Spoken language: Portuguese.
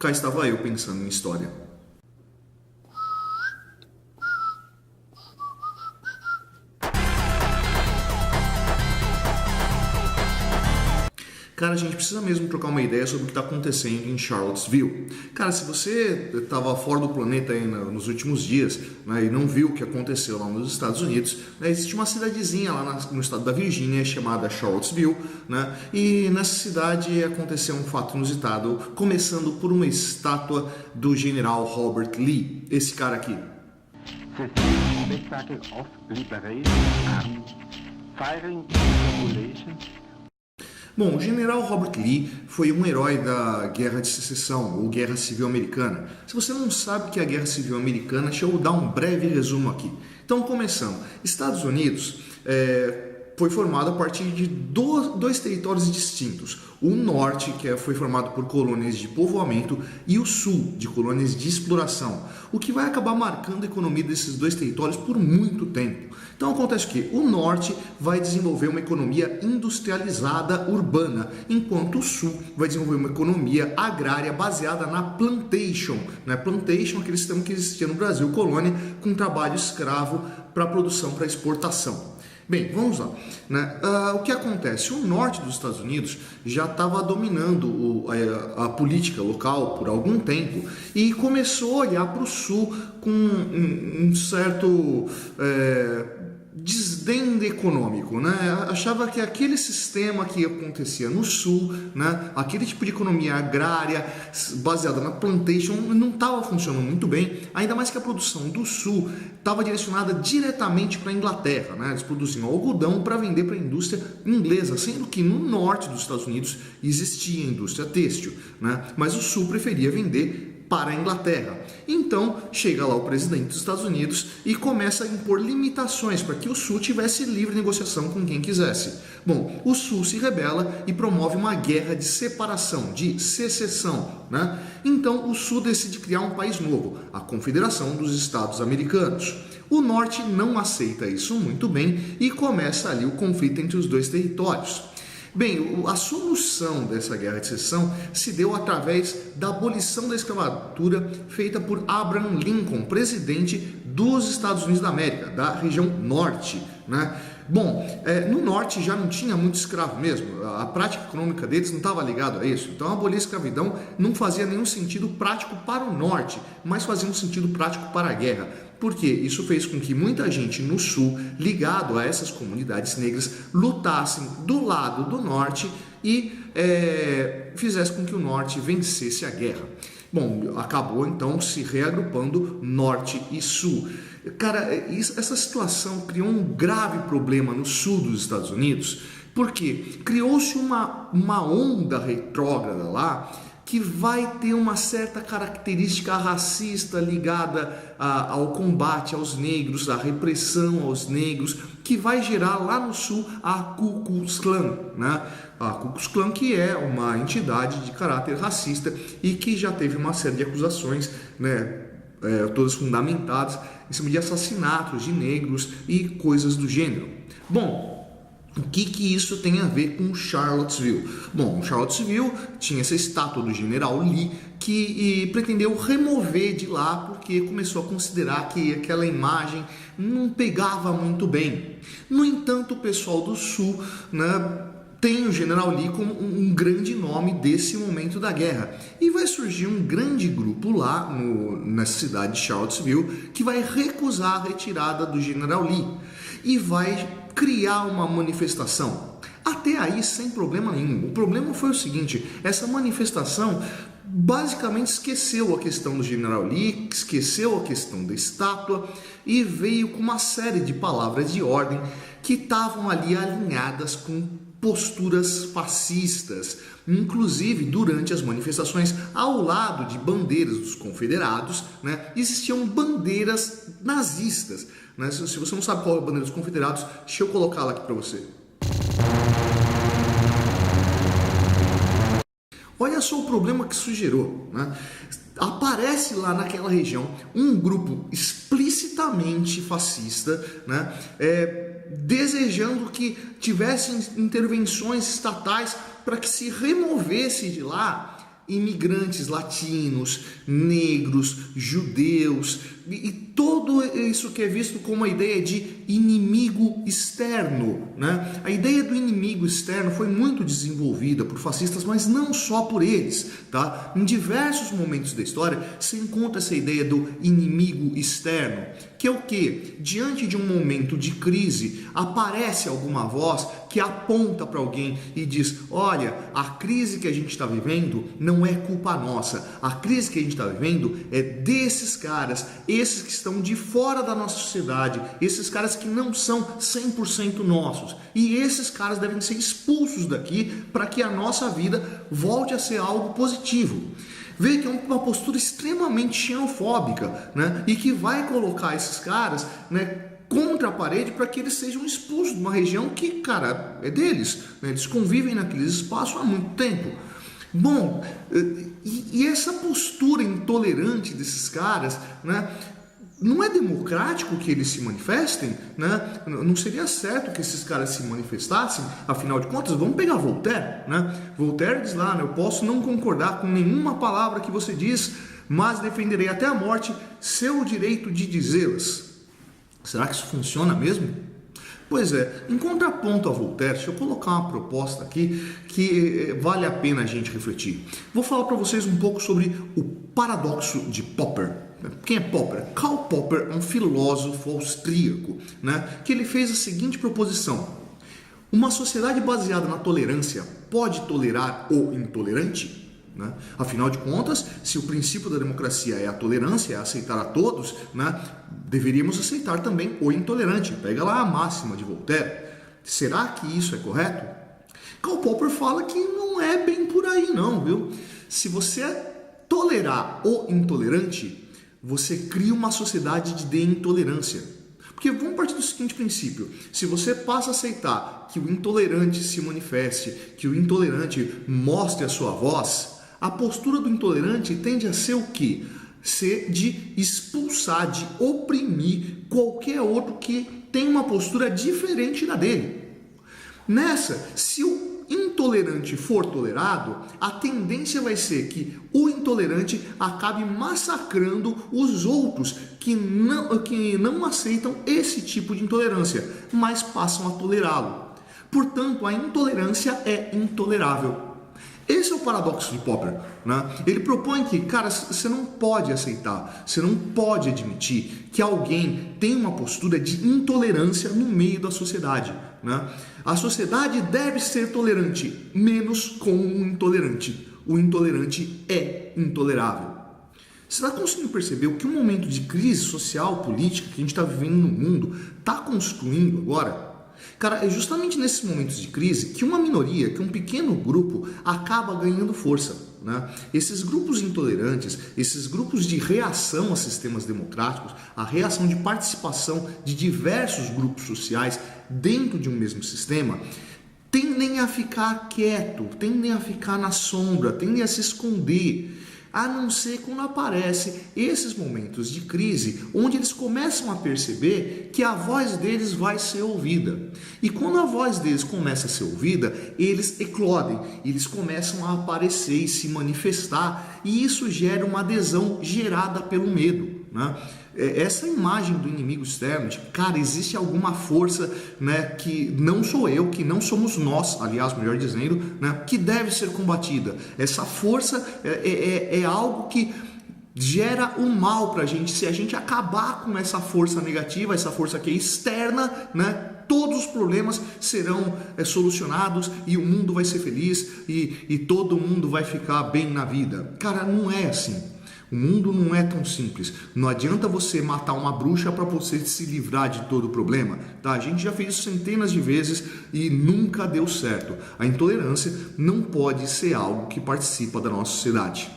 cá estava eu pensando em história. Cara, a gente precisa mesmo trocar uma ideia sobre o que está acontecendo em Charlottesville. Cara, se você estava fora do planeta aí nos últimos dias, né, e não viu o que aconteceu lá nos Estados Unidos, né, existe uma cidadezinha lá no estado da Virgínia chamada Charlottesville, né, e nessa cidade aconteceu um fato inusitado, começando por uma estátua do general Robert Lee, esse cara aqui. Bom, o general Robert Lee foi um herói da Guerra de Secessão, ou Guerra Civil Americana. Se você não sabe o que é a Guerra Civil Americana, deixa eu dar um breve resumo aqui. Então, começando. Estados Unidos foi formado a partir de dois territórios distintos. O norte, que foi formado por colônias de povoamento, e o sul, de colônias de exploração, o que vai acabar marcando a economia desses dois territórios por muito tempo. Então acontece que o norte vai desenvolver uma economia industrializada urbana, enquanto o sul vai desenvolver uma economia agrária baseada na plantation. Né? Plantation é aquele sistema que existia no Brasil, colônia, com trabalho escravo para produção, para exportação. Bem, vamos lá. Né? O que acontece? O norte dos Estados Unidos já estava dominando a política local por algum tempo e começou a olhar para o sul com um certo desdém econômico, né? Achava que aquele sistema que acontecia no sul, né? Aquele tipo de economia agrária baseada na plantation não estava funcionando muito bem, ainda mais que a produção do sul estava direcionada diretamente para a Inglaterra, né? Eles produziam algodão para vender para a indústria inglesa, sendo que no norte dos Estados Unidos existia indústria têxtil, né? Mas o sul preferia vender para a Inglaterra. Então chega lá o presidente dos Estados Unidos e começa a impor limitações para que o sul tivesse livre negociação com quem quisesse. Bom, o sul se rebela e promove uma guerra de separação, de secessão, né? Então o sul decide criar um país novo, a Confederação dos Estados Americanos. O norte não aceita isso muito bem e começa ali o conflito entre os dois territórios. Bem, a solução dessa guerra de secessão se deu através da abolição da escravatura feita por Abraham Lincoln, presidente dos Estados Unidos da América, da região norte, né? Bom, no norte já não tinha muito escravo mesmo, a prática econômica deles não estava ligada a isso, então abolir a escravidão não fazia nenhum sentido prático para o norte, mas fazia um sentido prático para a guerra. Porque isso fez com que muita gente no sul, ligado a essas comunidades negras, lutassem do lado do norte e fizesse com que o norte vencesse a guerra. Bom, acabou então se reagrupando norte e sul. Cara, essa situação criou um grave problema no sul dos Estados Unidos, porque criou-se uma onda retrógrada lá, que vai ter uma certa característica racista ligada ao combate aos negros, à repressão aos negros, que vai gerar lá no sul a Ku Klux Klan, né? A Ku Klux Klan, que é uma entidade de caráter racista e que já teve uma série de acusações, né, todas fundamentadas em cima de assassinatos de negros e coisas do gênero. Bom, o que isso tem a ver com Charlottesville? Bom, Charlottesville tinha essa estátua do general Lee que pretendeu remover de lá porque começou a considerar que aquela imagem não pegava muito bem. No entanto, o pessoal do sul, né, tem o general Lee como um grande nome desse momento da guerra. E vai surgir um grande grupo lá nessa cidade de Charlottesville que vai recusar a retirada do general Lee e vai criar uma manifestação. Até aí sem problema nenhum. O problema foi o seguinte, essa manifestação basicamente esqueceu a questão do general Lee, esqueceu a questão da estátua e veio com uma série de palavras de ordem que estavam ali alinhadas com posturas fascistas. Inclusive, durante as manifestações, ao lado de bandeiras dos confederados, né, existiam bandeiras nazistas. Né? Se você não sabe qual é a bandeira dos confederados, deixa eu colocá-la aqui para você. Olha só o problema que isso gerou, né? Aparece lá naquela região um grupo explicitamente fascista, né? Desejando que tivessem intervenções estatais para que se removesse de lá imigrantes latinos, negros, judeus e tudo isso que é visto como a ideia de inimigo externo, né? A ideia do inimigo externo foi muito desenvolvida por fascistas, mas não só por eles, tá? Em diversos momentos da história se encontra essa ideia do inimigo externo, que é o que? Diante de um momento de crise, aparece alguma voz que aponta para alguém e diz: olha, a crise que a gente está vivendo não é culpa nossa, a crise que a gente está vivendo é desses caras, esses que estão de fora da nossa sociedade, esses caras que não são 100% nossos, e esses caras devem ser expulsos daqui para que a nossa vida volte a ser algo positivo. Vê que é uma postura extremamente xenofóbica, né? E que vai colocar esses caras, né, contra a parede para que eles sejam expulsos de uma região que, cara, é deles, né? Eles convivem naqueles espaços há muito tempo. Bom, e essa postura intolerante desses caras, né? Não é democrático que eles se manifestem, né? Não seria certo que esses caras se manifestassem. Afinal de contas, vamos pegar Voltaire, né? Voltaire diz lá, né? Eu posso não concordar com nenhuma palavra que você diz, mas defenderei até a morte seu direito de dizê-las. Será que isso funciona mesmo? Pois é, em contraponto a Voltaire, deixa eu colocar uma proposta aqui que vale a pena a gente refletir. Vou falar para vocês um pouco sobre o paradoxo de Popper. Quem é Popper? Karl Popper é um filósofo austríaco, né, que ele fez a seguinte proposição: uma sociedade baseada na tolerância pode tolerar o intolerante? Né? Afinal de contas, se o princípio da democracia é a tolerância, é aceitar a todos, né, deveríamos aceitar também o intolerante. Pega lá a máxima de Voltaire. Será que isso é correto? Karl Popper fala que não é bem por aí não, viu? Se você tolerar o intolerante, você cria uma sociedade de intolerância. Porque vamos partir do seguinte princípio: se você passa a aceitar que o intolerante se manifeste, que o intolerante mostre a sua voz, a postura do intolerante tende a ser o quê? Ser de expulsar, de oprimir qualquer outro que tem uma postura diferente da dele. Nessa, se o intolerante for tolerado, a tendência vai ser que o intolerante acabe massacrando os outros que não aceitam esse tipo de intolerância, mas passam a tolerá-lo. Portanto, a intolerância é intolerável. Esse é o paradoxo de Popper, né? Ele propõe que, cara, você não pode aceitar, você não pode admitir que alguém tem uma postura de intolerância no meio da sociedade, né? A sociedade deve ser tolerante, menos com o intolerante. O intolerante é intolerável. Você está conseguindo perceber o que um momento de crise social, política que a gente está vivendo no mundo está construindo agora? Cara, é justamente nesses momentos de crise que uma minoria, que um pequeno grupo acaba ganhando força, né? Esses grupos intolerantes, esses grupos de reação a sistemas democráticos, a reação de participação de diversos grupos sociais dentro de um mesmo sistema, tendem a ficar quieto, tendem a ficar na sombra, tendem a se esconder, a não ser quando aparecem esses momentos de crise, onde eles começam a perceber que a voz deles vai ser ouvida. E quando a voz deles começa a ser ouvida, eles eclodem, eles começam a aparecer e se manifestar, e isso gera uma adesão gerada pelo medo, né? Essa imagem do inimigo externo, de, cara, existe alguma força, né, que não sou eu, que não somos nós, aliás, melhor dizendo, né, que deve ser combatida. Essa força é algo que gera o mal para a gente. Se a gente acabar com essa força negativa, essa força que é externa, né, todos os problemas serão solucionados e o mundo vai ser feliz e todo mundo vai ficar bem na vida. Cara, não é assim. O mundo não é tão simples. Não adianta você matar uma bruxa para você se livrar de todo o problema, tá? A gente já fez isso centenas de vezes e nunca deu certo. A intolerância não pode ser algo que participa da nossa sociedade.